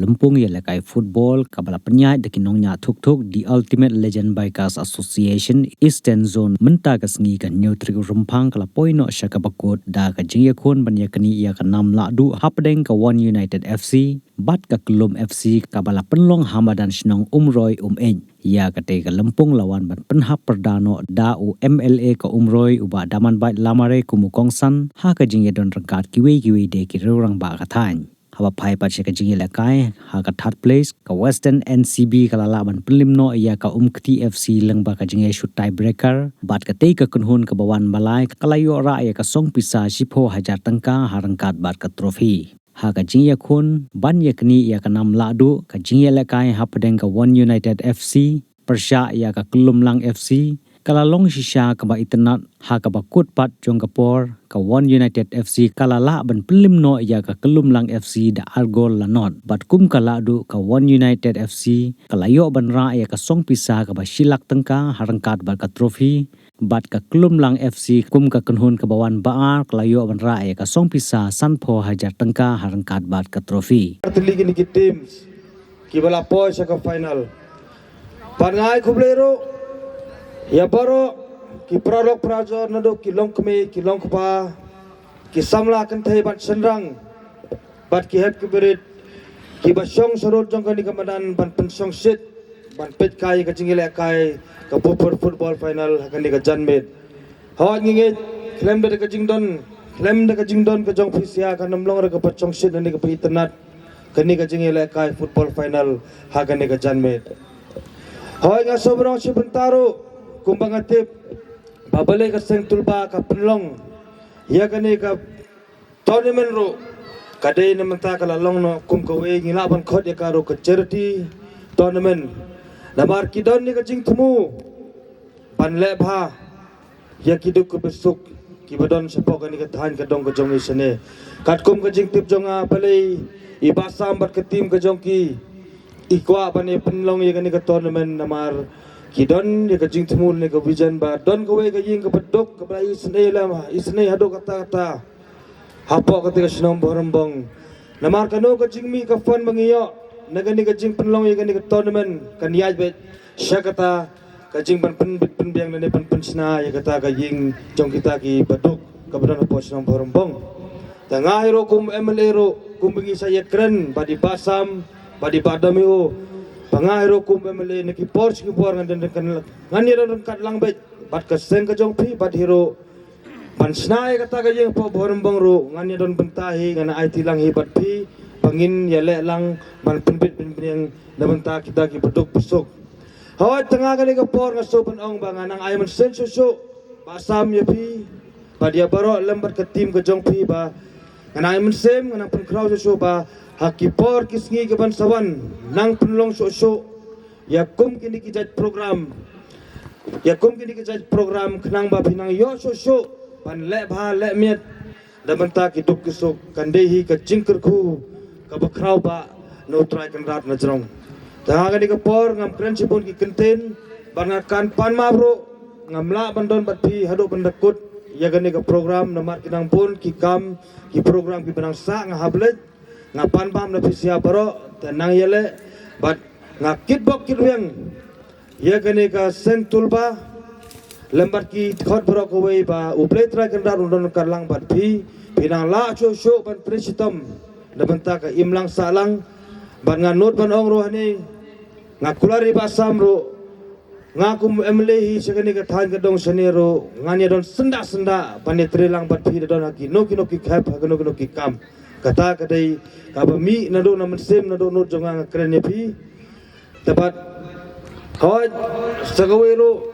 Lampung yelekai football kabala penyai dekin nongnya thuk The Ultimate Legend Bikers Association Eastern Zone menta kasngi kan neutrik rumpang kala poino syaka bakut da ka jingya khon banya kani ya ka nam la du hapdeng ka One United FC bat ka Kelum FC kabala penlong Hamadan Shnong Umroy ya kate ka Lampung lawan ban penhap perdano da MLA ka Umroy uba daman bait lamare kumukongsan ha ka jingya don rangkat kiwe de ki rurang ba ka than haba pai pa che ka jingi lakai ha ka third place ka Western NCB kala laban penlimno ya ka Umkti FC lengba ka jingi shoot tie breaker bat ka tei ka kunhun ka bawan balai kalayo ra ya ka song pisa sipo hajar tangka harangkat bat ka trophy ha ka jingi khun ban ya kni ya ka nam ladu ka jingi lakai ha pedeng ka One United FC Persha ya ka Kelumlang FC kala long shisha ka ba itnat ha ka ba kut pat jongkapor ka One United FC kala la ban pelimno ya ka Kelumlang FC da Argol lanot bat kum kala du ka One United FC kala yo ban ra ya ka song pisa ka ba silak tengka harangkat bat ka trophy bat ka Kelumlang FC kum ka kunhun ka bawan baar kala yo ban ra ya ka song pisa sanpho hajar tengka harangkat bat ka trophy ligi ni teams kibala po sa ka final pangai kublero ya baro ki pralok prajo nado ki longkme ki longkpa ki samla kan thai bat senrang bat ki hep ki berit ki basong sorot jong kani kamadan ban pensong sit ban pet kai ka jingile kai ka popor football final kani ka janmet hawa nginge klem de ka jingdon ka jong fisia ka namlong ra ka pachong sit ni ka pitnat kani ka jingile kai football final ha kani ka janmet hawa nga sobrang sibentaro kumbang atip babalik ka seng tulba ka penlong ya kani ka tournament ro kadai naman ta kalalong no kum ka we ngilaban khot ya karo ka charity tournament namar kidon ni ka jing thumu panle bha ya kiduk ka besuk kibadon sepok kani ka than ka dong ka jong isane kat kum ka jing tip jonga balai ibasam bat ka tim ka jong ki ikwa bane penlong ya kani ka tournament namar kidon ni ka jing thumul ni ka vision ba don ka we ka ying ka bedok ka bai isne hado kata hapo ka tiga sinong borambong namar kano ka jing mi ka fon mangiyo nagani ka jing penlong ya ka tournament kan yaj bet syakata ka jing pan biang na pan sna ya kata ka ying jong kita ki bedok ka bedon hapo sinong borambong tanga hero kum MLA ro kum bingi saya keren badi basam badi badamio pangahiro kum MLA neki porch ki buar ngan kan ngani ron kat lang bet bat ka seng ka jong pi bat hiro ban snai kata ka jeng po borembang ro ngani don bentahi ngana IT lang hi bat pi pangin ya le lang ban penbit yang nabenta kita ki bedok besok hawat tengah kali ka por nga sopan ong ba nganang ayman sen susu basam ya pi badia baro lembat ka tim ka jong pi ba ngana ayman sem ngana pen kraw susu ba hakipor kisngi ke bansawan nang penlong so ya kum kini kijat program kenang ba pinang yo so pan le bha le miet da banta ki duk kisuk kandehi ka jingker ku ka bakrau ba no try kan rat na jrong ta ga ni ka por ngam principal ki kenten bangakan pan ma bro ngamla bandon bat pi hado bandakut ya ga ni ka program na mar kinang pun ki kam ki program ki benang sa ngahablet ngapan bam na pisia baro tenang yele bat ngakit bok kirweng ya kene ka seng tulba lembar ki khot baro ko wei ba uple tra kan dar undon karlang bat pi pinang la cho ban presitom da banta ka imlang salang ban nganut ban ong rohani ngakulari basam ro ngakum MLA hi sekene ka than ka dong senero ngani don senda pane trilang bat pi don haki no ki khap ha no ki kam kata kadai kaba mi nado na mensem nado no jonga keren pi dapat kau sagawero